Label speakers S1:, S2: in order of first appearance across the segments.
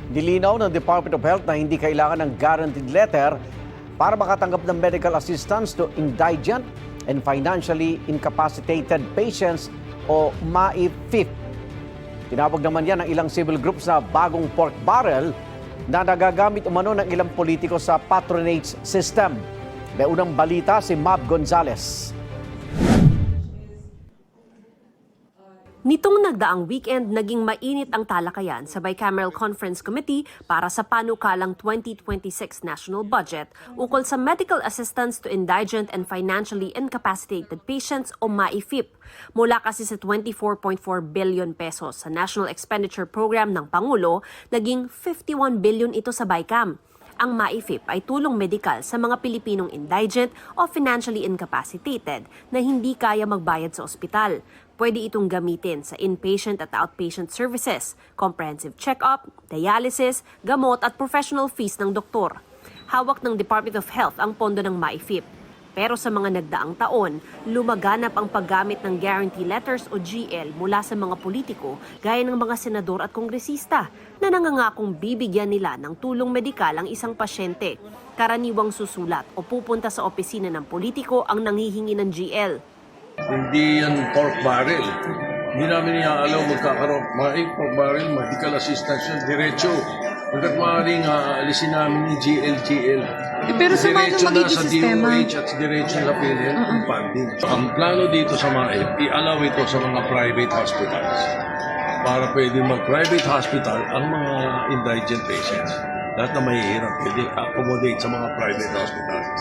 S1: Nilinaw ng Department of Health na hindi kailangan ng guaranteed letter para makatanggap ng medical assistance to indigent and financially incapacitated patients o MAIFIP. Tinawag naman yan ng ilang civil groups na bagong pork barrel na nagagamit umano ng ilang politiko sa patronage system. May unang balita si Mav Gonzales.
S2: Nitong nagdaang weekend, naging mainit ang talakayan sa Bicameral Conference Committee para sa panukalang 2026 National Budget ukol sa medical assistance to indigent and financially incapacitated patients o MAIFIP. Mula kasi sa 24.4 billion pesos sa National Expenditure Program ng Pangulo, naging 51 billion ito sa BICAM. Ang MAIFIP ay tulong medikal sa mga Pilipinong indigent o financially incapacitated na hindi kaya magbayad sa ospital. Pwede itong gamitin sa inpatient at outpatient services, comprehensive check-up, dialysis, gamot at professional fees ng doktor. Hawak ng Department of Health ang pondo ng MAIFIP. Pero sa mga nagdaang taon, lumaganap ang paggamit ng guarantee letters o GL mula sa mga politiko gaya ng mga senador at kongresista na nangangakong bibigyan nila ng tulong medikal ang isang pasyente. Karaniwang susulat o pupunta sa opisina ng politiko ang nanghihingi ng GL.
S3: Hindi yan pork barrel. Hindi namin iaalaw magkakaroon. Pork barrel, medical assistance yun, diretso. Hanggat maaaring aalisin namin yung GL.
S4: Pero sa mga magiging sistema?
S3: DOH at diretso na PhilHealth ang funding. Ang plano dito sa MAIP, i-allow ito sa mga private hospitals. Para pwede mag-private hospital ang mga indigent patients. Lahat na mahihirap, pwede accommodate sa mga private hospitals.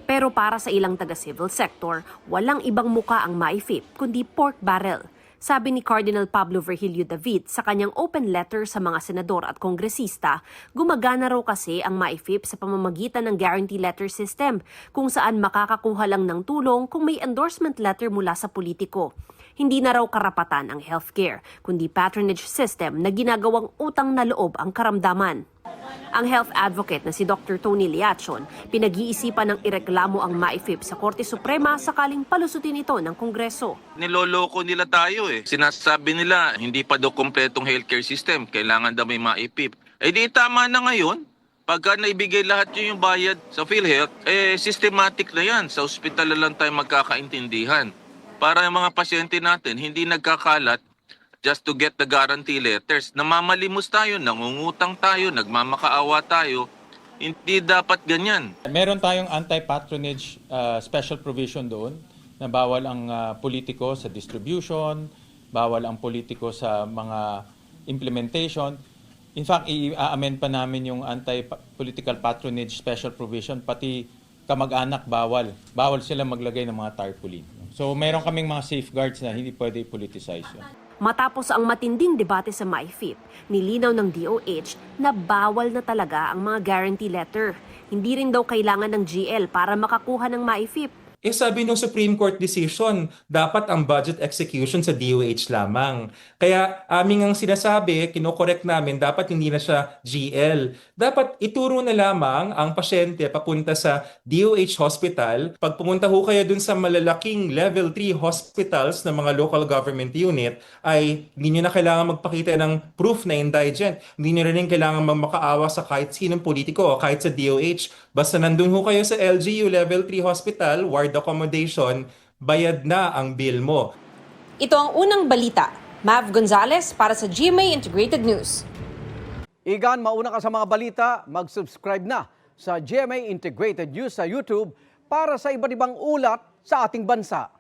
S2: Pero para sa ilang taga-civil sector, walang ibang muka ang MAIFIP kundi pork barrel. Sabi ni Cardinal Pablo Virgilio David sa kanyang open letter sa mga senador at kongresista, gumagana raw kasi ang MAIFIP sa pamamagitan ng guarantee letter system kung saan makakakuha lang ng tulong kung may endorsement letter mula sa politiko. Hindi na raw karapatan ang healthcare, kundi patronage system na ginagawang utang na loob ang karamdaman. Ang health advocate na si Dr. Tony Liachon, pinag-iisipan ng ireklamo ang MAIFIP sa Korte Suprema sakaling palusutin ito ng Kongreso.
S5: Niloloko nila tayo eh. Sinasabi nila hindi pa daw kompletong healthcare system, kailangan daw may MAIFIP. Eh di tama na ngayon. Pagka naibigay lahat yung bayad sa PhilHealth, systematic na yan. Sa ospital na lang tayo magkakaintindihan. Para yung mga pasyente natin hindi nagkakalat just to get the guarantee letters. Namamalimos tayo, nangungutang tayo, nagmamakaawa tayo. Hindi dapat ganyan.
S6: Meron tayong anti-patronage special provision doon na bawal ang politiko sa distribution, bawal ang politiko sa mga implementation. In fact, i-amend pa namin yung anti-political patronage special provision, pati kamag-anak bawal. Bawal sila maglagay ng mga tarpaulin. So meron kaming mga safeguards na hindi pwede politicize yun.
S2: Matapos ang matinding debate sa MAIFIP, nilinaw ng DOH na bawal na talaga ang mga guarantee letter. Hindi rin daw kailangan ng GL para makakuha ng MAIFIP.
S7: Sabi ng Supreme Court decision, dapat ang budget execution sa DOH lamang. Kaya aming ang sinasabi, kinokorek namin, dapat hindi na siya GL. Dapat ituro na lamang ang pasyente papunta sa DOH hospital. Pag pumunta ho kayo dun sa malalaking level 3 hospitals ng mga local government unit, ay hindi nyo na kailangan magpakita ng proof na indigent. Hindi nyo rin kailangan magmakaawa sa kahit sinong politiko o kahit sa DOH. Basta nandun ho kayo sa LGU level 3 hospital, ward accommodation, bayad na ang bill mo.
S4: Ito ang unang balita. Mav Gonzales para sa GMA Integrated News.
S1: Igan, mauna ka sa mga balita, mag-subscribe na sa GMA Integrated News sa YouTube para sa iba't ibang ulat sa ating bansa.